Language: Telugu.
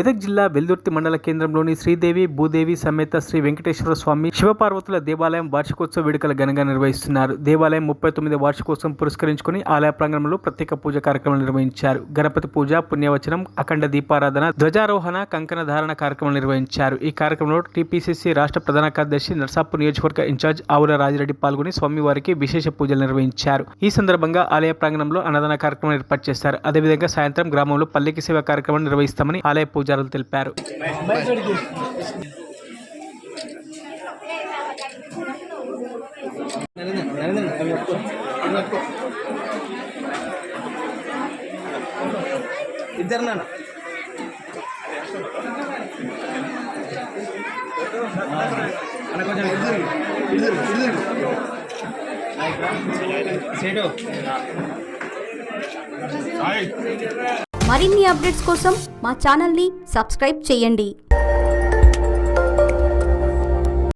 మెదక్ జిల్లా వెల్దుర్తి మండల కేంద్రంలోని శ్రీదేవి భూదేవి సమేత శ్రీ వెంకటేశ్వర స్వామి శివపార్వతుల దేవాలయం వార్షికోత్సవ వేడుకలు ఘనంగా నిర్వహిస్తున్నారు. దేవాలయం 39వ వార్షికోత్సవం పురస్కరించుకుని ఆలయ ప్రాంగణంలో ప్రత్యేక పూజ కార్యక్రమాలు నిర్వహించారు. గణపతి పూజ, పుణ్యవచనం, అఖండ దీపారాధన, ధ్వజారోహణ, కంకణ ధారణ కార్యక్రమాలు నిర్వహించారు. ఈ కార్యక్రమంలో టీపీసీసీ రాష్ట్ర ప్రధాన కార్యదర్శి నర్సాపూర్ నియోజకవర్గ ఇన్ఛార్జ్ ఆవుల రాజిరెడ్డి పాల్గొని స్వామివారికి విశేష పూజలు నిర్వహించారు. ఈ సందర్భంగా ఆలయ ప్రాంగణంలో అన్నదాన కార్యక్రమం ఏర్పాటు చేశారు. అదేవిధంగా సాయంత్రం గ్రామంలో పల్లకి సేవ కార్యక్రమం నిర్వహిస్తామని ఆలయ పూజారులు తెలిపారు. మరిన్ని అప్డేట్స్ కోసం మా ఛానల్ని సబ్స్క్రైబ్ చేయండి.